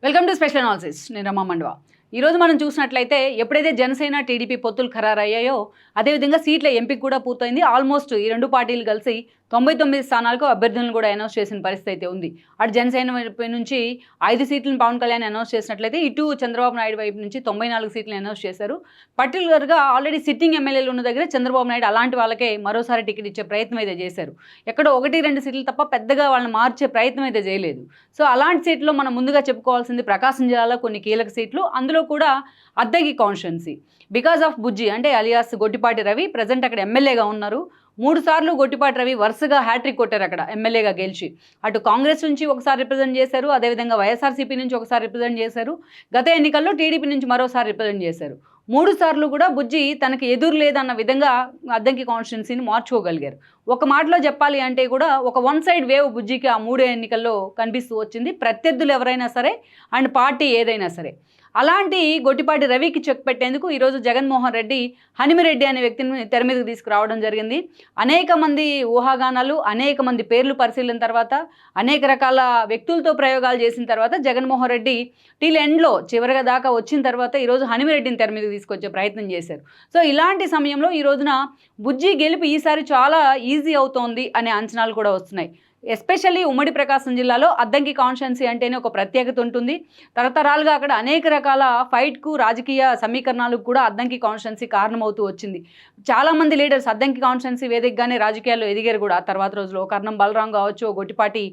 Welcome to special analysis. నేను రమా మండవా. ఈరోజు మనం చూసినట్లయితే ఎప్పుడైతే జనసేన టీడీపీ పొత్తులు ఖరారయ్యాయో అదేవిధంగా సీట్ల ఎంపిక కూడా పూర్తయింది. ఆల్మోస్ట్ ఈ రెండు పార్టీలు కలిసి 99 స్థానాలకు అభ్యర్థులను కూడా అనౌన్స్ చేసిన పరిస్థితి అయితే ఉంది. అటు జనసేన వైపు నుంచి 5 సీట్లను పవన్ కళ్యాణ్ అనౌన్స్ చేసినట్లయితే ఇటు చంద్రబాబు నాయుడు వైపు నుంచి 94 సీట్లను అనౌన్స్ చేశారు. పర్టికులర్గా ఆల్రెడీ సిట్టింగ్ ఎమ్మెల్యేలు ఉన్న దగ్గర చంద్రబాబు నాయుడు అలాంటి వాళ్ళకే మరోసారి టికెట్ ఇచ్చే ప్రయత్నం అయితే చేశారు. ఎక్కడో 1-2 సీట్లు తప్ప పెద్దగా వాళ్ళని మార్చే ప్రయత్నం అయితే చేయలేదు. సో అలాంటి సీట్లో మనం ముందుగా చెప్పుకోవాల్సింది ప్రకాశం జిల్లాలో కొన్ని కీలక సీట్లు, అందులో కూడా అద్దెకి కాన్స్టిట్యున్సీ బికాస్ ఆఫ్ బుజ్జి అంటే అలియాస్ గొట్టిపాటి రవి ప్రజెంట్ అక్కడ ఎమ్మెల్యేగా ఉన్నారు. 3 సార్లు గొట్టిపాటి రవి వరుసగా హ్యాట్రిక్ కొట్టారు అక్కడ ఎమ్మెల్యేగా గెలిచి. అటు కాంగ్రెస్ నుంచి ఒకసారి రిప్రజెంట్ చేశారు, అదేవిధంగా వైఎస్ఆర్సీపీ నుంచి ఒకసారి రిప్రజెంట్ చేశారు, గత ఎన్నికల్లో టీడీపీ నుంచి మరోసారి రిప్రజెంట్ చేశారు. 3 సార్లు కూడా బుజ్జి తనకి ఎదురు లేదన్న విధంగా అద్దంకి కాన్స్టిట్యున్సీని మార్చుకోగలిగారు. ఒక మాటలో చెప్పాలి అంటే కూడా ఒక వన్ సైడ్ వేవ్ బుజ్జికి ఆ 3 ఎన్నికల్లో కనిపిస్తూ వచ్చింది. ప్రత్యర్థులు ఎవరైనా సరే అండ్ పార్టీ ఏదైనా సరే. అలాంటి గొట్టిపాటి రవికి చెక్ పెట్టేందుకు ఈరోజు జగన్మోహన్ రెడ్డి హనిమిరెడ్డి అనే వ్యక్తిని తెర మీదకు తీసుకురావడం జరిగింది. అనేక మంది ఊహాగానాలు, అనేక మంది పేర్లు పరిశీలన తర్వాత, అనేక రకాల వ్యక్తులతో ప్రయోగాలు చేసిన తర్వాత జగన్మోహన్ రెడ్డి టీల్ ఎండ్లో చివరిగా దాకా వచ్చిన తర్వాత ఈరోజు హనిమిరెడ్డిని తెర మీదకు తీసుకొచ్చే ప్రయత్నం చేశారు. సో ఇలాంటి సమయంలో ఈ రోజున బుజ్జి గెలుపు ఈసారి చాలా ఈజీ అవుతోంది అనే అంచనాలు కూడా వస్తున్నాయి. ఎస్పెషల్లీ ఉమ్మడి ప్రకాశం జిల్లాలో అద్దంకి కాన్స్టిట్యున్సీ అంటేనే ఒక ప్రత్యేకత ఉంటుంది. తరతరాలుగా అక్కడ అనేక రకాల ఫైట్కు రాజకీయ సమీకరణాలకు కూడా అద్దంకి కాన్స్టిట్యున్సీ కారణమవుతూ వచ్చింది. చాలామంది లీడర్స్ అద్దంకి కాన్స్టిట్యున్సీ వేదికగానే రాజకీయాల్లో ఎదిగారు కూడా. ఆ తర్వాత రోజుల్లో కర్ణం బలరాం కావచ్చు, గొట్టిపాటి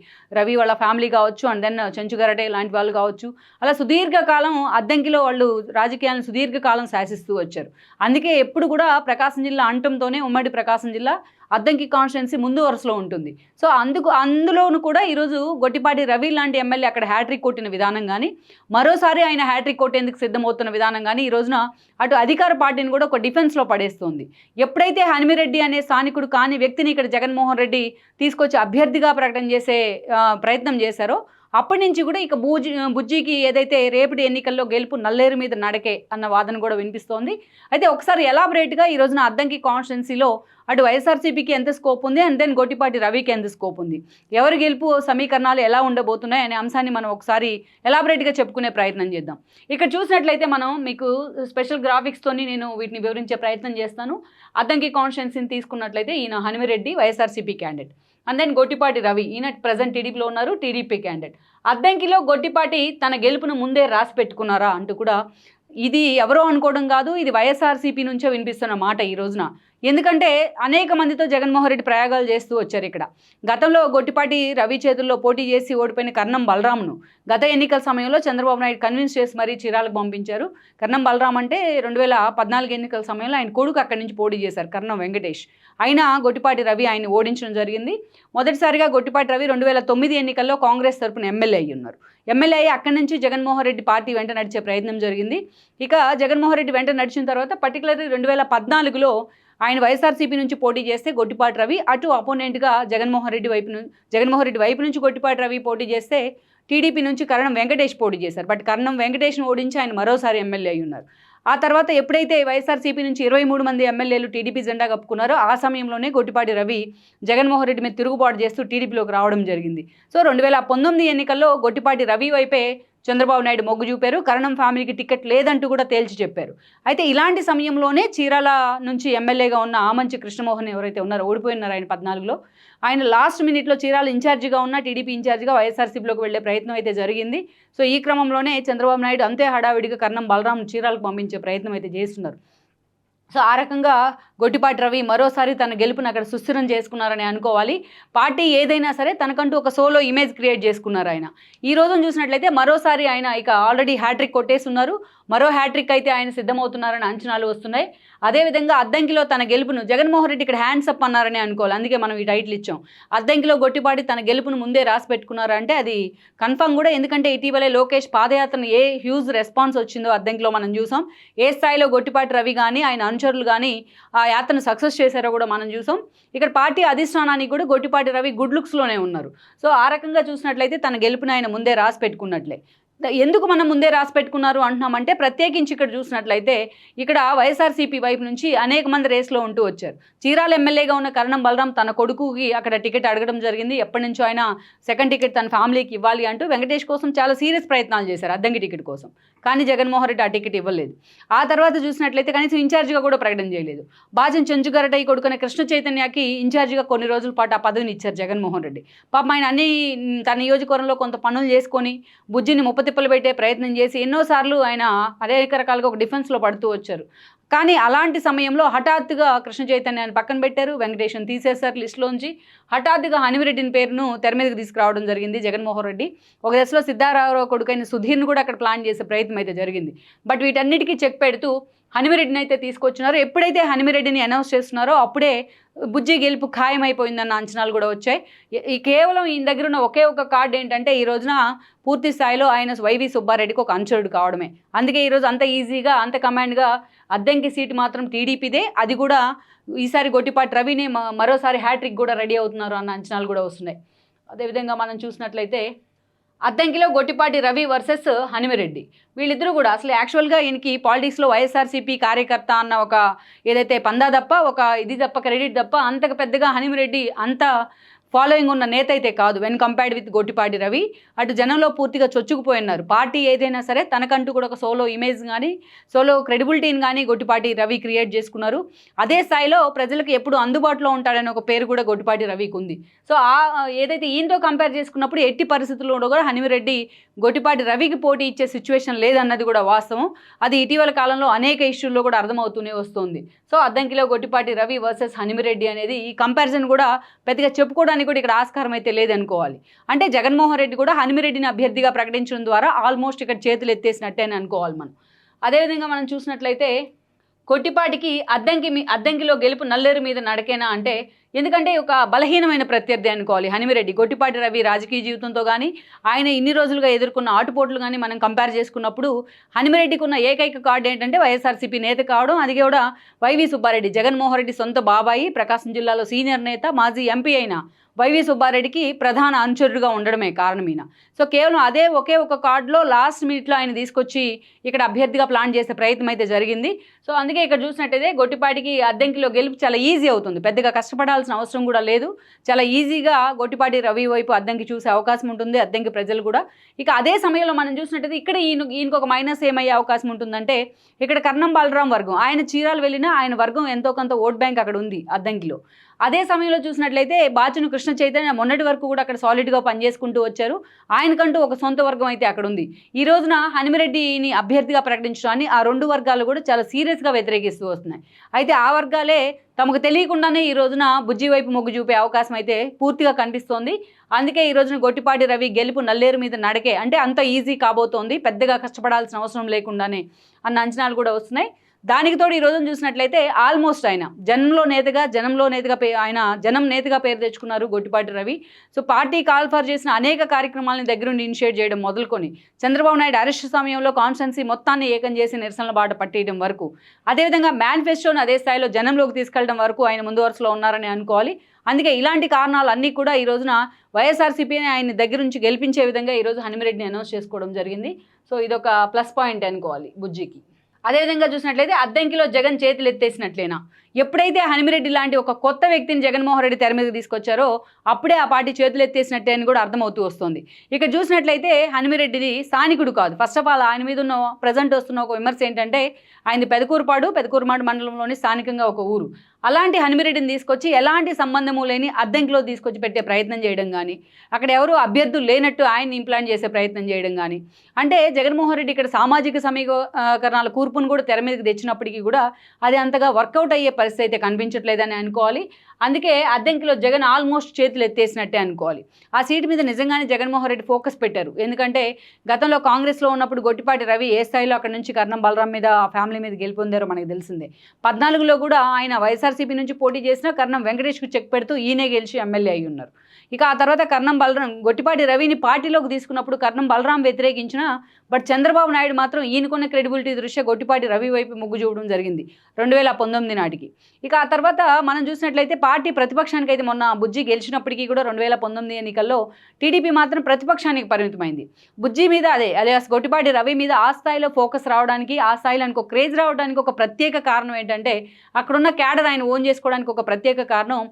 రవి వాళ్ళ ఫ్యామిలీ కావచ్చు, అండ్ దెన్ చెంచుగరటే లాంటి వాళ్ళు కావచ్చు. అలా సుదీర్ఘకాలం అద్దంకిలో వాళ్ళు రాజకీయాలను సుదీర్ఘకాలం శాసిస్తూ వచ్చారు. అందుకే ఎప్పుడు కూడా ప్రకాశం జిల్లా అంటంతోనే ఉమ్మడి ప్రకాశం జిల్లా అద్దంకి కాన్స్టిట్యున్సీ ముందు వరుసలో ఉంటుంది. సో అందులోనూ కూడా ఈరోజు గొట్టిపాటి రవి లాంటి ఎమ్మెల్యే అక్కడ హ్యాట్రిక్ కొట్టిన విధానం కానీ, మరోసారి ఆయన హ్యాట్రిక్ కొట్టేందుకు సిద్ధమవుతున్న విధానం కానీ ఈ రోజున అటు అధికార పార్టీని కూడా ఒక డిఫెన్స్లో పడేస్తుంది. ఎప్పుడైతే హనిమిరెడ్డి అనే స్థానికుడు కాని వ్యక్తిని ఇక్కడ జగన్మోహన్ రెడ్డి తీసుకొచ్చి అభ్యర్థిగా ప్రకటన చేసే ప్రయత్నం చేశారో అప్పటి నుంచి కూడా ఇక బుజ్జికి ఏదైతే రేపటి ఎన్నికల్లో గెలుపు నల్లేరు మీద నడకే అన్న వాదన కూడా వినిపిస్తోంది. అయితే ఒకసారి ఎలాబరేట్గా ఈ రోజున అద్దంకి కాన్స్టిట్యున్సీలో అటు వైఎస్ఆర్సీపీకి ఎంత స్కోప్ ఉంది అండ్ దెన్ గొట్టిపాటి రవికి ఎంత స్కోప్ ఉంది, ఎవరి గెలుపు సమీకరణాలు ఎలా ఉండబోతున్నాయి అనే అంశాన్ని మనం ఒకసారి ఎలాబరేట్గా చెప్పుకునే ప్రయత్నం చేద్దాం. ఇక్కడ చూసినట్లయితే మనం మీకు స్పెషల్ గ్రాఫిక్స్తోని నేను వీటిని వివరించే ప్రయత్నం చేస్తాను. అద్దంకి కాన్స్టిట్యున్సీని తీసుకున్నట్లయితే ఈయన Hanimireddy YSRCP candidate, and then Gottipati Ravi ఈయన ప్రజెంట్ టీడీపీలో ఉన్నారు, టీడీపీ క్యాండిడేట్. అద్దంకిలో గొట్టిపాటి తన గెలుపును ముందే రాసి పెట్టుకున్నారా అంటూ కూడా ఇది ఎవరో అనుకోవడం కాదు, ఇది వైఎస్ఆర్సీపీ నుంచే వినిపిస్తున్న మాట ఈ రోజున. ఎందుకంటే అనేక మందితో జగన్మోహన్ రెడ్డి ప్రయోగాలు చేస్తూ వచ్చారు ఇక్కడ. గతంలో గొట్టిపాటి రవి చేతుల్లో పోటీ చేసి ఓడిపోయిన కర్ణం బలరాంను గత ఎన్నికల సమయంలో చంద్రబాబు నాయుడు కన్విన్స్ చేసి మరీ చీరాలకు పంపించారు. కర్ణం బలరాం అంటే 2014 ఎన్నికల సమయంలో ఆయన కొడుకు అక్కడి నుంచి పోటీ చేశారు, కర్ణం వెంకటేష్. అయినా గొట్టిపాటి రవి ఆయన ఓడించడం జరిగింది. మొదటిసారిగా గొట్టిపాటి రవి 2009 ఎన్నికల్లో కాంగ్రెస్ తరపున ఎమ్మెల్యే అయ్యి ఉన్నారు. ఎమ్మెల్యే అయ్యి అక్కడి నుంచి జగన్మోహన్ రెడ్డి పార్టీ వెంట నడిచే ప్రయత్నం జరిగింది. ఇక జగన్మోహన్ రెడ్డి వెంట నడిచిన తర్వాత పర్టికులర్లీ 2014లో ఆయన వైఎస్ఆర్సీపీ నుంచి పోటీ చేస్తే గొట్టిపాటి రవి అటు అపోనెంట్గా జగన్మోహన్ రెడ్డి వైపు నుంచి గొట్టిపాటి రవి పోటీ చేస్తే టీడీపీ నుంచి కర్ణం వెంకటేష్ పోటీ చేశారు. బట్ కర్ణం వెంకటేష్ను ఓడించి ఆయన మరోసారి ఎమ్మెల్యే అయి ఉన్నారు. ఆ తర్వాత ఎప్పుడైతే వైఎస్ఆర్సీపీ నుంచి 23 మంది ఎమ్మెల్యేలు టీడీపీ జెండా కప్పుకున్నారో ఆ సమయంలోనే గొట్టిపాటి రవి జగన్మోహన్ రెడ్డి మీద తిరుగుబాటు చేస్తూ టీడీపీలోకి రావడం జరిగింది. సో 2019 ఎన్నికల్లో గొట్టిపాటి రవి వైపే చంద్రబాబు నాయుడు మొగ్గు చూపారు. కరణం ఫ్యామిలీకి టికెట్ లేదంటూ కూడా తేల్చి చెప్పారు. అయితే ఇలాంటి సమయంలోనే చీరాల నుంచి ఎమ్మెల్యేగా ఉన్న ఆమంచి కృష్ణమోహన్ ఎవరైతే ఉన్నారో ఓడిపోయినారు ఆయన 14లో, ఆయన లాస్ట్ మినిట్లో చీరాల ఇన్ఛార్జిగా ఉన్న టీడీపీ ఇన్ఛార్జిగా వైఎస్ఆర్సీపీలోకి వెళ్లే ప్రయత్నం అయితే జరిగింది. సో ఈ క్రమంలోనే చంద్రబాబు నాయుడు అంతే హడావిడిగా కర్ణం బలరాం చీరాలకు పంపించే ప్రయత్నం అయితే చేస్తున్నారు. సో ఆ రకంగా గొట్టిపాటి రవి మరోసారి తన గెలుపును అక్కడ సుస్థిరం చేసుకున్నారని అనుకోవాలి. పార్టీ ఏదైనా సరే తనకంటూ ఒక సోలో ఇమేజ్ క్రియేట్ చేసుకున్నారు ఆయన. ఈ రోజును చూసినట్లయితే మరోసారి ఆయన ఇక ఆల్రెడీ హ్యాట్రిక్ కొట్టేస్తున్నారు, మరో హ్యాట్రిక్ అయితే ఆయన సిద్ధమవుతున్నారని అంచనాలు వస్తున్నాయి. అదేవిధంగా అద్దంకిలో తన గెలుపును జగన్మోహన్ రెడ్డి ఇక్కడ హ్యాండ్స్ అప్ అన్నారని అనుకోవాలి. అందుకే మనం ఈ టైటిల్ ఇచ్చాం. అద్దంకిలో గొట్టిపాటి తన గెలుపును ముందే రాసి పెట్టుకున్నారంటే అది కన్ఫర్మ్ కూడా. ఎందుకంటే ఇటీవలే లోకేష్ పాదయాత్రను ఏ హ్యూజ్ రెస్పాన్స్ వచ్చిందో అద్దంకిలో మనం చూసాం. ఏ స్థాయిలో గొట్టిపాటి రవి కానీ ఆయన అనుచరులు కానీ ఆ యాత్రను సక్సెస్ చేశారో కూడా మనం చూసాం. ఇక్కడ పార్టీ అధిష్టానానికి కూడా గొట్టిపాటి రవి గుడ్ లుక్స్లోనే ఉన్నారు. సో ఆ రకంగా చూసినట్లయితే తన గెలుపుని ఆయన ముందే రాసి పెట్టుకున్నట్లే. ఎందుకు మనం ముందే రాసి పెట్టుకున్నారు అంటున్నామంటే, ప్రత్యేకించి ఇక్కడ చూసినట్లయితే ఇక్కడ వైఎస్ఆర్సీపీ వైపు నుంచి అనేక మంది రేస్లో ఉంటూ వచ్చారు. చీరాల ఎమ్మెల్యేగా ఉన్న కరణం బలరాం తన కొడుకుకి అక్కడ టికెట్ అడగడం జరిగింది. ఎప్పటి నుంచో ఆయన సెకండ్ టికెట్ తన ఫ్యామిలీకి ఇవ్వాలి అంటూ వెంకటేష్ కోసం చాలా సీరియస్ ప్రయత్నాలు చేశారు అద్దంకి టికెట్ కోసం. కానీ జగన్మోహన్ రెడ్డి ఆ టికెట్ ఇవ్వలేదు. ఆ తర్వాత చూసినట్లయితే కనీసం ఇన్ఛార్జిగా కూడా ప్రకటన చేయలేదు. బాజం చెంచుగరటయ్య కొడుకునే కృష్ణ చైతన్యకి ఇన్ఛార్జిగా కొన్ని రోజుల పాటు ఆ పదవిని ఇచ్చారు జగన్మోహన్ రెడ్డి. పాపం ఆయన అన్ని తన నియోజకవర్గంలో కొంత పనులు చేసుకొని బుజ్జిని ముప్పతిప్పలు పెట్టే ప్రయత్నం చేసి ఎన్నోసార్లు ఆయన అనేక రకాలుగా ఒక డిఫెన్స్లో పడుతూ వచ్చారు. కానీ అలాంటి సమయంలో హఠాత్తుగా కృష్ణ చైతన్యాన్ని పక్కన పెట్టారు, వెంకటేశ్వరని తీసేశారు లిస్టులోంచి. హఠాత్తుగా హనుమిరెడ్డిని పేరును తెర మీదకి తీసుకురావడం జరిగింది జగన్మోహన్ రెడ్డి. ఒక దశలో సిద్ధారామరావు కొడుకైన సుధీర్ను కూడా అక్కడ ప్లాన్ చేసే ప్రయత్నం అయితే జరిగింది. బట్ వీటన్నిటికీ చెక్ పెడుతూ హనుమిరెడ్డిని అయితే తీసుకొచ్చినారు. ఎప్పుడైతే హనుమిరెడ్డిని అనౌన్స్ చేస్తున్నారో అప్పుడే బుజ్జి గెలుపు ఖాయమైపోయిందన్న అంచనాలు కూడా వచ్చాయి. ఈ కేవలం ఈయన దగ్గర ఉన్న ఒకే ఒక కార్డు ఏంటంటే ఈ రోజున పూర్తి స్థాయిలో ఆయన వైవి సుబ్బారెడ్డికి ఒక అనుచరుడు కావడమే. అందుకే ఈరోజు అంత ఈజీగా అంత కమాండ్గా అద్దంకి సీటు మాత్రం టీడీపీదే. అది కూడా ఈసారి గొట్టిపాటి రవిని మరోసారి హ్యాట్రిక్ కూడా రెడీ అవుతున్నారు అన్న అంచనాలు కూడా వస్తున్నాయి. అదేవిధంగా మనం చూసినట్లయితే అద్దంకిలో గొట్టిపాటి రవి వర్సెస్ హనుమిరెడ్డి, వీళ్ళిద్దరూ కూడా అసలు యాక్చువల్గా ఈయనకి పాలిటిక్స్లో వైఎస్ఆర్సీపీ కార్యకర్త అన్న ఒక ఏదైతే పందా తప్ప ఒక ఇది తప్ప క్రెడిట్ తప్ప అంతకు పెద్దగా హనుమిరెడ్డి అంత ఫాలోయింగ్ ఉన్న నేత అయితే కాదు when compared with Gottipati Ravi. అటు జనంలో పూర్తిగా చొచ్చుకుపోయినారు. పార్టీ ఏదైనా సరే తనకంటూ కూడా ఒక సోలో ఇమేజ్ కానీ సోలో క్రెడిబిలిటీని కానీ గొట్టిపాటి రవి క్రియేట్ చేసుకున్నారు. అదే స్థాయిలో ప్రజలకు ఎప్పుడు అందుబాటులో ఉంటాడనే ఒక పేరు కూడా గొట్టిపాటి రవికి ఉంది. సో ఏదైతే ఈయనతో కంపేర్ చేసుకున్నప్పుడు ఎట్టి పరిస్థితుల్లో కూడా హనుమిరెడ్డి గొట్టిపాటి రవికి పోటీ ఇచ్చే సిచ్యువేషన్ లేదన్నది కూడా వాస్తవం. అది ఇటీవల కాలంలో అనేక ఇష్యూల్లో కూడా అర్థమవుతూనే వస్తుంది. సో అద్దంకిలో గొట్టిపాటి రవి వర్సెస్ హనుమిరెడ్డి అనేది ఈ కంపారిజన్ కూడా పెద్దగా చెప్పుకోవడానికి కూడా ఇక్కడ ఆస్కారం అయితే లేదనుకోవాలి. అంటే జగన్మోహన్ రెడ్డి కూడా హనుమిరెడ్డిని అభ్యర్థిగా ప్రకటించడం ద్వారా ఆల్మోస్ట్ ఇక్కడ చేతులు ఎత్తేసినట్టే అని అనుకోవాలి మనం. అదేవిధంగా మనం చూసినట్లయితే గొట్టిపాటికి అద్దంకిలో గెలుపు నల్లేరు మీద నడకేనా అంటే, ఎందుకంటే ఒక బలహీనమైన ప్రత్యర్థి అనుకోవాలి హనుమిరెడ్డి. గొట్టిపాటి రవి రాజకీయ జీవితంతో కానీ ఆయన ఇన్ని రోజులుగా ఎదుర్కొన్న ఆటుపోట్లు కానీ మనం కంపేర్ చేసుకున్నప్పుడు హనుమిరెడ్డికి ఉన్న ఏకైక కార్డు ఏంటంటే వైఎస్ఆర్సీపీ నేత కావడం. అది కూడా వైవి సుబ్బారెడ్డి, జగన్మోహన్ రెడ్డి సొంత బాబాయి, ప్రకాశం జిల్లాలో సీనియర్ నేత, మాజీ ఎంపీ అయిన వైవి సుబ్బారెడ్డికి ప్రధాన అనుచరుడుగా ఉండడమే కారణమైన. సో కేవలం అదే ఒకే ఒక కార్డులో లాస్ట్ మినిట్లో ఆయన తీసుకొచ్చి ఇక్కడ అభ్యర్థిగా ప్లాన్ చేసే ప్రయత్నం అయితే జరిగింది. సో అందుకే ఇక్కడ చూసినట్టయితే గొట్టిపాటికి అద్దంకిలో గెలుపు చాలా ఈజీ అవుతుంది. పెద్దగా కష్టపడాల్సిన అవసరం కూడా లేదు. చాలా ఈజీగా గొట్టిపాటి రవి వైపు అద్దంకి చూసే అవకాశం ఉంటుంది అద్దంకి ప్రజలు కూడా. ఇక అదే సమయంలో మనం చూసినట్టయితే ఇక్కడ ఈయనకు ఒక మైనస్ ఏమయ్యే అవకాశం ఉంటుందంటే, ఇక్కడ కర్ణం బలరాం వర్గం, ఆయన చీరాలు వెళ్ళినా ఆయన వర్గం ఎంతో కొంత ఓట్ బ్యాంక్ అక్కడ ఉంది అద్దంకిలో. అదే సమయంలో చూసినట్లయితే బాచును కృష్ణ చైతన్య మొన్నటి వరకు కూడా అక్కడ సాలిడ్గా పనిచేసుకుంటూ వచ్చారు. ఆయనకంటూ ఒక సొంత వర్గం అయితే అక్కడ ఉంది. ఈ రోజున హనుమిరెడ్డిని అభ్యర్థిగా ప్రకటించడాన్ని ఆ రెండు వర్గాలు కూడా చాలా సీరియస్గా వ్యతిరేకిస్తూ వస్తున్నాయి. అయితే ఆ వర్గాలే తమకు తెలియకుండానే ఈ రోజున బుజ్జి వైపు మొగ్గు చూపే అవకాశం అయితే పూర్తిగా కనిపిస్తోంది. అందుకే ఈ రోజున గొట్టిపాటి రవి గెలుపు నల్లేరు మీద నడకే, అంటే అంత ఈజీ కాబోతోంది, పెద్దగా కష్టపడాల్సిన అవసరం లేకుండానే అన్న అంచనాలు కూడా వస్తున్నాయి. దానికి తోడు ఈ రోజున చూసినట్లయితే ఆల్మోస్ట్ ఆయన జనంలో నేతగా ఆయన జనం నేతగా పేరు తెచ్చుకున్నారు Gottipati Ravi. So party call for చేసిన అనేక కార్యక్రమాలను దగ్గరుండి ఇనిషియేట్ చేయడం మొదలుకొని చంద్రబాబు నాయుడు అరెస్ట్ సమయంలో కాన్స్టిట్యున్సీ మొత్తాన్ని ఏకం చేసి నిరసనల బాట పట్టేయడం వరకు, అదేవిధంగా మేనిఫెస్టోను అదే స్థాయిలో జనంలోకి తీసుకెళ్లడం వరకు ఆయన ముందు వరుసలో ఉన్నారని అనుకోవాలి. అందుకే ఇలాంటి కారణాలు అన్నీ కూడా ఈ రోజున వైఎస్ఆర్సీపీని ఆయన దగ్గర నుంచి గెలిపించే విధంగా ఈరోజు హనుమిరెడ్డిని అనౌన్స్ చేసుకోవడం జరిగింది. సో ఇదొక ప్లస్ పాయింట్ అనుకోవాలి బుజ్జికి. అదేవిధంగా చూసినట్లయితే అద్దంకిలో జగన్ చేతులు ఎత్తేసినట్లేనా, ఎప్పుడైతే హనుమిరెడ్డి లాంటి ఒక కొత్త వ్యక్తిని జగన్మోహన్ రెడ్డి తెర మీదకి తీసుకొచ్చారో అప్పుడే ఆ పార్టీ చేతులు ఎత్తేసినట్టే అని కూడా అర్థమవుతూ వస్తుంది. ఇక చూసినట్లయితే హనుమిరెడ్డిది స్థానికుడు కాదు. ఫస్ట్ ఆఫ్ ఆల్ ఆయన మీద ఉన్న ప్రజెంట్ వస్తున్న ఒక విమర్శ ఏంటంటే ఆయనది పెదకూరుమాడు మండలంలోని స్థానికంగా ఒక ఊరు. అలాంటి హనుమిరెడ్డిని తీసుకొచ్చి ఎలాంటి సంబంధము లేని అద్దంకిలో తీసుకొచ్చి పెట్టే ప్రయత్నం చేయడం కానీ, అక్కడ ఎవరు అభ్యర్థులు లేనట్టు ఆయన్ని ఇంప్లాంట్ చేసే ప్రయత్నం చేయడం కానీ, అంటే జగన్మోహన్ రెడ్డి ఇక్కడ సామాజిక సమీకరణాల కూర్పును కూడా తెర మీదకి తెచ్చినప్పటికీ కూడా అది అంతగా వర్కౌట్ అయ్యే పరిస్థితి అయితే కనిపించట్లేదని అనుకోవాలి. అందుకే అద్దంకిలో జగన్ ఆల్మోస్ట్ చేతులు ఎత్తేసినట్టే అనుకోవాలి. ఆ సీటు మీద నిజంగానే జగన్మోహన్ రెడ్డి ఫోకస్ పెట్టారు. ఎందుకంటే గతంలో కాంగ్రెస్లో ఉన్నప్పుడు గొట్టిపాటి రవి ఏ స్థాయిలో అక్కడ నుంచి కర్ణం బలరాం మీద ఆ ఫ్యామిలీ మీద గెలుపొందారో మనకు తెలిసిందే. 14లో కూడా ఆయన వైఎస్ఆర్సీపీ నుంచి పోటీ చేసిన కర్ణం వెంకటేష్కు చెక్ పెడుతూ ఈయనే గెలిచి ఎమ్మెల్యే అయి ఉన్నారు. ఇక ఆ తర్వాత గొట్టిపాటి రవిని పార్టీలోకి తీసుకున్నప్పుడు కర్ణం బలరాం వ్యతిరేకించిన, బట్ చంద్రబాబు నాయుడు మాత్రం ఈయనకున్న క్రెడిబిలిటీ దృష్ట్యా గొట్టిపాటి రవి వైపు మొగ్గు చూపడం జరిగింది 2019 నాటికి. ఇక ఆ తర్వాత మనం చూసినట్లయితే పార్టీ ప్రతిపక్షానికి అయితే మొన్న బుజ్జి గెలిచినప్పటికీ కూడా 2019 ఎన్నికల్లో టీడీపీ మాత్రం ప్రతిపక్షానికి పరిమితమైంది. బుజ్జి మీద అదే అలియాస్ గొట్టిపాటి రవి మీద ఆ స్థాయిలో ఫోకస్ రావడానికి, ఆ స్థాయిలో ఆయనకు ఒక క్రేజ్ రావడానికి ఒక ప్రత్యేక కారణం ఏంటంటే అక్కడున్న క్యాడర్ ఆయన ఓన్ చేసుకోవడానికి ఒక ప్రత్యేక కారణం,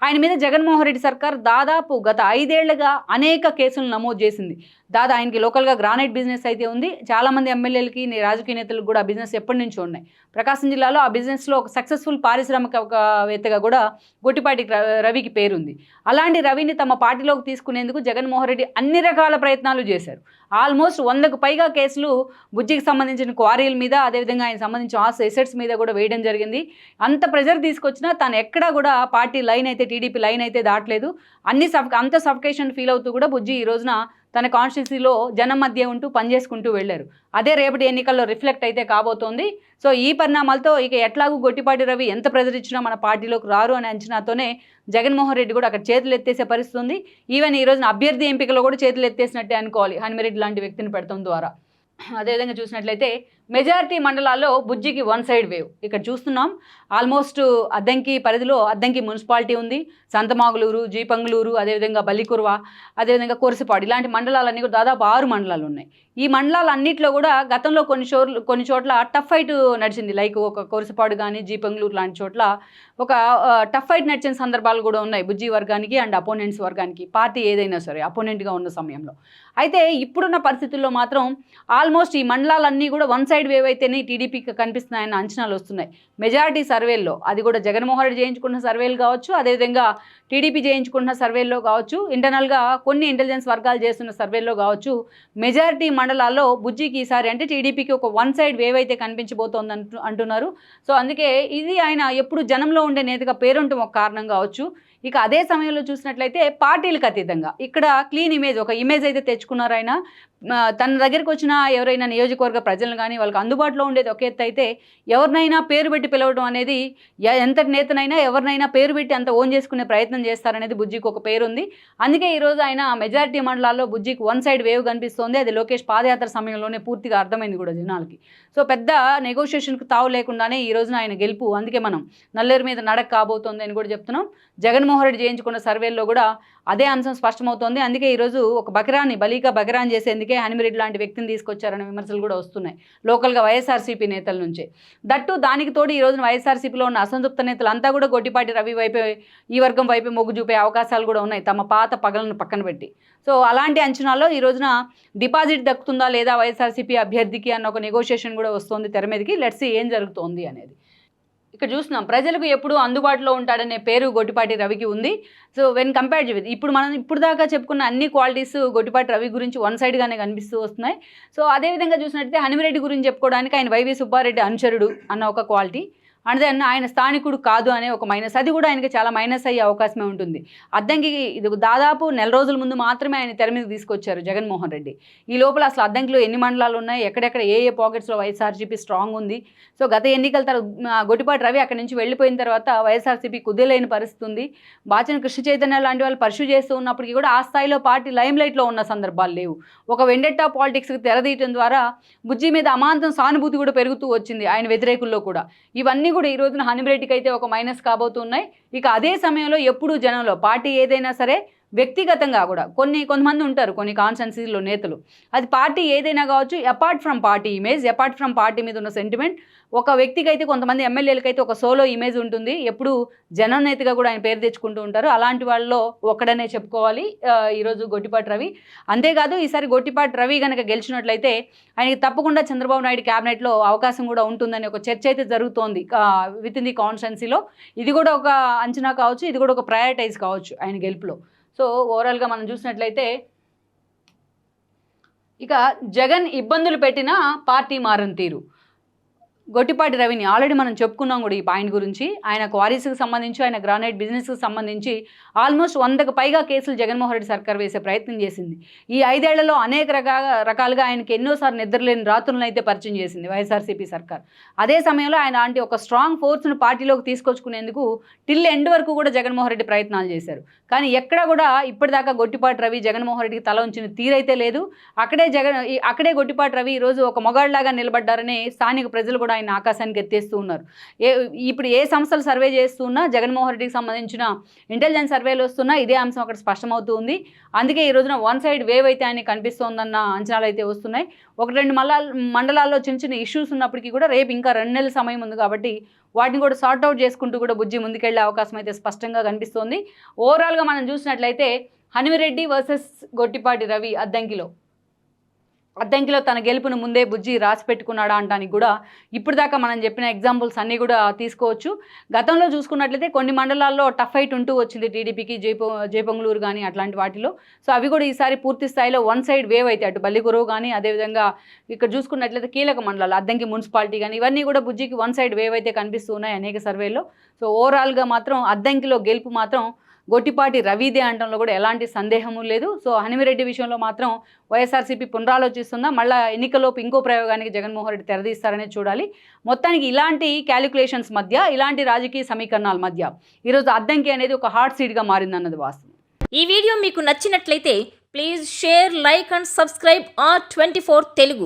ఆయన మీద జగన్మోహన్ రెడ్డి సర్కార్ దాదాపు గత 5 ఏళ్లుగా అనేక కేసులు నమోదు చేసింది. ఆయనకి లోకల్గా గ్రానైట్ బిజినెస్ అయితే ఉంది. చాలామంది ఎమ్మెల్యేలకి రాజకీయ నేతలకు కూడా ఆ బిజినెస్ ఎప్పటి నుంచో ఉన్నాయి. ప్రకాశం జిల్లాలో ఆ బిజినెస్లో ఒక సక్సెస్ఫుల్ పారిశ్రామికవేత్తగా కూడా గొట్టిపాటి రవికి పేరుంది. అలాంటి రవిని తమ పార్టీలోకి తీసుకునేందుకు జగన్మోహన్ రెడ్డి అన్ని రకాల ప్రయత్నాలు చేశారు. ఆల్మోస్ట్ 100కు పైగా కేసులు బుజ్జికి సంబంధించిన క్వారీల మీద, అదేవిధంగా ఆయన సంబంధించిన ఎసెట్స్ మీద కూడా వేయడం జరిగింది. అంత ప్రెజర్ తీసుకొచ్చినా తను ఎక్కడా కూడా పార్టీ లైన్ అయితే, టీడీపీ లైన్ అయితే దాటలేదు. అంత సఫికేషన్ ఫీల్ అవుతూ కూడా బుజ్జి ఈ రోజున తన కాన్స్టిట్యూన్సీలో జనం మధ్య ఉంటూ పనిచేసుకుంటూ వెళ్ళారు. అదే రేపటి ఎన్నికల్లో రిఫ్లెక్ట్ అయితే కాబోతోంది. సో ఈ పరిణామాలతో ఇక ఎట్లాగూ గొట్టిపాటి రవి ఎంత ప్రెజర్ ఇచ్చినా మన పార్టీలోకి రారు అనే అంచనాతోనే జగన్మోహన్ రెడ్డి కూడా అక్కడ చేతులు ఎత్తేసే పరిస్థితి ఉంది. ఈవెన్ ఈ రోజున అభ్యర్థి ఎంపికలో కూడా చేతులు ఎత్తేసినట్టే అనుకోవాలి హనుమిరెడ్డి లాంటి వ్యక్తిని పెడతాం ద్వారా. అదేవిధంగా చూసినట్లయితే మెజారిటీ మండలాల్లో బుజ్జికి వన్ సైడ్ వేవ్. ఇక్కడ చూస్తున్నాం ఆల్మోస్ట్ అద్దంకి పరిధిలో అద్దంకి మున్సిపాలిటీ ఉంది, సంతమాగులూరు, జీపంగులూరు, అదేవిధంగా బల్లికుర్వ, అదేవిధంగా కొరసిపాడు, ఇలాంటి మండలాలన్నీ కూడా దాదాపు 6 మండలాలు ఉన్నాయి. ఈ మండలాలన్నింటిలో కూడా గతంలో కొన్ని చోట్ల టఫ్ ఫైట్ నడిచింది. లైక్ ఒక కొరసిపాడు కానీ, జీపంగులూరు లాంటి చోట్ల ఒక టఫ్ ఫైట్ నడిచిన సందర్భాలు కూడా ఉన్నాయి బుజ్జి వర్గానికి అండ్ అపోనెంట్స్ వర్గానికి, పార్టీ ఏదైనా సరే అపోనెంట్గా ఉన్న సమయంలో. అయితే ఇప్పుడున్న పరిస్థితుల్లో మాత్రం ఆల్మోస్ట్ ఈ మండలాలన్నీ కూడా వన్ సైడ్ వేవ్ అయితేనే టీడీపీకి కనిపిస్తున్నాయన్న అంచనాలు వస్తున్నాయి. మెజారిటీ సర్వేల్లో, అది కూడా జగన్మోహన్ రెడ్డి చేయించుకున్న సర్వేలు కావచ్చు, అదేవిధంగా టీడీపీ చేయించుకున్న సర్వేల్లో కావచ్చు, ఇంటర్నల్గా కొన్ని ఇంటెలిజెన్స్ వర్గాలు చేస్తున్న సర్వేల్లో కావచ్చు, మెజారిటీ మండలాల్లో బుజ్జికి ఈసారి అంటే టీడీపీకి ఒక వన్ సైడ్ వేవ్ అయితే కనిపించబోతోంది అంటున్నారు. సో అందుకే ఇది ఆయన ఎప్పుడు జనంలో ఉండే నేతగా పేరుంటం ఒక కారణం కావచ్చు. ఇక అదే సమయంలో చూసినట్లయితే పార్టీలకు అతీతంగా ఇక్కడ క్లీన్ ఇమేజ్, ఒక ఇమేజ్ అయితే తెచ్చుకున్నారు ఆయన. తన దగ్గరికి వచ్చిన ఎవరైనా నియోజకవర్గ ప్రజలను కానీ వాళ్ళకి అందుబాటులో ఉండేది ఒక ఎత్తు అయితే, ఎవరినైనా పేరు పెట్టి పిలవడం అనేది, ఎంతటి నేతనైనా ఎవరినైనా పేరు పెట్టి అంత ఓన్ చేసుకునే ప్రయత్నం చేస్తారనేది బుజ్జికి ఒక పేరుంది. అందుకే ఈరోజు ఆయన మెజారిటీ మండలాల్లో బుజ్జికి వన్ సైడ్ వేవ్ కనిపిస్తోంది. అది లోకేష్ పాదయాత్ర సమయంలోనే పూర్తిగా అర్థమైంది కూడా జనాలకి. సో పెద్ద నెగోషియేషన్కి తావు లేకుండానే ఈ రోజున ఆయన గెలుపు, అందుకే మనం నల్లేరు మీద నడక కాబోతోంది అని కూడా చెప్తున్నాం. జగన్మోహన్ రెడ్డి చేయించుకున్న సర్వేల్లో కూడా అదే అంశం స్పష్టమవుతోంది. అందుకే ఈరోజు ఒక బలీగా బకరాన్ని చేసేందుకే హనుమిరెడ్డి లాంటి వ్యక్తిని తీసుకొచ్చారనే విమర్శలు కూడా వస్తున్నాయి లోకల్గా వైఎస్ఆర్సీపీ నేతల నుంచే. దట్టు దానికి తోడు ఈ రోజున వైఎస్ఆర్సీపీలో ఉన్న అసంతృప్త నేతలు అంతా కూడా గొట్టిపాటి రవి వైపే, ఈ వర్గం వైపే మొగ్గు చూపే అవకాశాలు కూడా ఉన్నాయి, తమ పాత పగలను పక్కన పెట్టి. సో అలాంటి అంచనాల్లో ఈ రోజున డిపాజిట్ దక్కుతుందా లేదా వైఎస్ఆర్సీపీ అభ్యర్థికి అన్న ఒక నెగోషియేషన్ కూడా వస్తుంది తెర మీదకి. లెట్స్ సీ ఏం జరుగుతోంది అనేది. ఇక్కడ చూస్తున్నాం ప్రజలకు ఎప్పుడూ అందుబాటులో ఉంటాడనే పేరు గొట్టిపాటి రవికి ఉంది. సో వెన్ కంపేర్డ్ విత్ ఇప్పుడు దాకా చెప్పుకున్న అన్ని క్వాలిటీస్ గొట్టిపాటి రవి గురించి వన్ సైడ్గానే కనిపిస్తూ వస్తున్నాయి. సో అదేవిధంగా చూసినట్లయితే హనుమిరెడ్డి గురించి చెప్పుకోవడానికి ఆయన వైవి సుబ్బారెడ్డి అనుచరుడు అన్న ఒక క్వాలిటీ, అండ్ దెన్ ఆయన స్థానికుడు కాదు అనే ఒక మైనస్, అది కూడా ఆయనకి చాలా మైనస్ అయ్యే అవకాశమే ఉంటుంది. అద్దంకి ఇది దాదాపు నెల రోజుల ముందు మాత్రమే ఆయన తెర మీద తీసుకొచ్చారు జగన్మోహన్ రెడ్డి. ఈ లోపల అసలు అద్దంకిలో ఎన్ని మండలాలు ఉన్నాయి, ఎక్కడెక్కడ ఏ పాకెట్స్లో వైఎస్ఆర్సీపీ స్ట్రాంగ్ ఉంది. సో గత ఎన్నికల తర్వాత గొట్టిపాటి రవి అక్కడి నుంచి వెళ్ళిపోయిన తర్వాత వైఎస్ఆర్సీపీ కుదేలేని పరిస్థితి ఉంది. బాచిన కృష్ణ చైతన్య లాంటి వాళ్ళు పర్సూ చేస్తూ ఉన్నప్పటికీ కూడా ఆ స్థాయిలో పార్టీ లైమ్ లైట్లో ఉన్న సందర్భాలు లేవు. ఒక వెండెట్టా పాలిటిక్స్కి తెరదీయటం ద్వారా బుజ్జి మీద అమాంతం సానుభూతి కూడా పెరుగుతూ వచ్చింది ఆయన వ్యతిరేకుల్లో కూడా. ఇవన్నీ కూడా ఈ రోజున హనుమిరెడ్డికి అయితే ఒక మైనస్ కాబోతున్నాయి. ఇక అదే సమయంలో ఎప్పుడు జనంలో పార్టీ ఏదైనా సరే వ్యక్తిగతంగా కూడా కొంతమంది ఉంటారు కొన్ని కాన్స్టిట్యున్సీలో నేతలు, అది పార్టీ ఏదైనా కావచ్చు, apart from party image, apart from party మీద ఉన్న సెంటిమెంట్, ఒక వ్యక్తికి అయితే కొంతమంది ఎమ్మెల్యేలకైతే ఒక సోలో ఇమేజ్ ఉంటుంది. ఎప్పుడు జనం నేతగా కూడా ఆయన పేరు తెచ్చుకుంటూ ఉంటారు. అలాంటి వాళ్ళలో ఒక్కడనే చెప్పుకోవాలి ఈరోజు గొట్టిపాటి రవి. అంతేకాదు ఈసారి గొట్టిపాటి రవి కనుక గెలిచినట్లయితే ఆయనకి తప్పకుండా చంద్రబాబు నాయుడు క్యాబినెట్లో అవకాశం కూడా ఉంటుందని ఒక చర్చ అయితే జరుగుతోంది విత్ ఇన్ ది కాన్స్టిట్యున్సీలో. ఇది కూడా ఒక అంచనా కావచ్చు, ఇది కూడా ఒక ప్రయారిటైజ్ కావచ్చు ఆయన గెలుపులో. సో ఓవరాల్గా మనం చూసినట్లయితే ఇక జగన్ ఇబ్బందులు పెట్టిన పార్టీ మారని తీరు, గొట్టిపాటి రవిని ఆల్రెడీ మనం చెప్పుకున్నాం కూడా ఈ పాయింట్ గురించి. ఆయన క్వారీస్కి సంబంధించి, ఆయన గ్రానైట్ బిజినెస్కి సంబంధించి ఆల్మోస్ట్ 100కు పైగా కేసులు జగన్మోహన్ రెడ్డి సర్కార్ వేసే ప్రయత్నం చేసింది. ఈ 5 ఏళ్లలో అనేక రకాలుగా ఆయనకి ఎన్నోసార్లు నిద్రలేని రాత్రులను అయితే పరిచయం చేసింది వైఎస్ఆర్సీపీ సర్కార్. అదే సమయంలో ఆయన లాంటి ఒక స్ట్రాంగ్ ఫోర్స్ను పార్టీలోకి తీసుకొచ్చుకునేందుకు టిల్ ఎండ్ వరకు కూడా జగన్మోహన్ రెడ్డి ప్రయత్నాలు చేశారు. కానీ ఎక్కడ కూడా ఇప్పటిదాకా గొట్టిపాటి రవి జగన్మోహన్ రెడ్డికి తల ఉంచిన తీరైతే లేదు. అక్కడే గొట్టిపాటి రవి ఈరోజు ఒక మొగాళ్ళలాగా నిలబడ్డారని స్థానిక ప్రజలు కూడా ఆయన ఆకాశానికి ఎత్తేస్తూ ఉన్నారు. ఇప్పుడు ఏ సంస్థలు సర్వే చేస్తున్నా జగన్మోహన్ రెడ్డికి సంబంధించిన ఇంటెలిజెన్స్ సర్వేలు వస్తున్నా ఇదే అంశం అక్కడ స్పష్టమవుతూ ఉంది. అందుకే ఈ రోజున వన్ సైడ్ వేవ్ అయితే ఆయన కనిపిస్తోందన్న అంచనాలు అయితే వస్తున్నాయి. 1-2 మండలాల్లో చిన్న చిన్న ఇష్యూస్ ఉన్నప్పటికీ కూడా రేపు ఇంకా 2 నెలల సమయం ఉంది కాబట్టి వాటిని కూడా సార్ట్అవుట్ చేసుకుంటూ కూడా బుజ్జి ముందుకెళ్లే అవకాశం అయితే స్పష్టంగా కనిపిస్తోంది. ఓవరాల్గా మనం చూసినట్లయితే హనుమిరెడ్డి వర్సెస్ గొట్టిపాటి రవి అద్దంకిలో తన గెలుపును ముందే బుజ్జి రాసి పెట్టుకున్నాడా అంటానికి కూడా ఇప్పటిదాకా మనం చెప్పిన ఎగ్జాంపుల్స్ అన్నీ కూడా తీసుకోవచ్చు. గతంలో చూసుకున్నట్లయితే కొన్ని మండలాల్లో టఫ్ ఫైట్ ఉంటూ వచ్చింది టీడీపీకి, జయపొంగళూరు కానీ అట్లాంటి వాటిలో. సో అవి కూడా ఈసారి పూర్తి స్థాయిలో వన్ సైడ్ వేవ్ అయితే అటు బల్లిగురువు కానీ అదేవిధంగా ఇక్కడ చూసుకున్నట్లయితే కీలక మండలాలు అద్దంకి మున్సిపాలిటీ కానీ ఇవన్నీ కూడా బుజ్జికి వన్ సైడ్ వేవ్ అయితే కనిపిస్తూ ఉన్నాయి అనేక సర్వేల్లో. సో ఓవరాల్గా మాత్రం అద్దంకిలో గెలుపు మాత్రం గొట్టిపాటి రవిదే అనడంలో కూడా ఎలాంటి సందేహము లేదు. సో హనుమిరెడ్డి విషయంలో మాత్రం వైఎస్ఆర్సీపీ పునరాలోచిస్తుందా, మళ్ళీ ఎన్నికల్లోపు ఇంకో ప్రయోగానికి జగన్మోహన్ రెడ్డి తెరదీస్తారనే చూడాలి. మొత్తానికి ఇలాంటి క్యాలిక్యులేషన్స్ మధ్య, ఇలాంటి రాజకీయ సమీకరణాల మధ్య ఈరోజు అద్దంకి అనేది ఒక హాట్ సీట్గా మారిందన్నది వాస్తవం. ఈ వీడియో మీకు నచ్చినట్లయితే please share, like and subscribe R24 Telugu.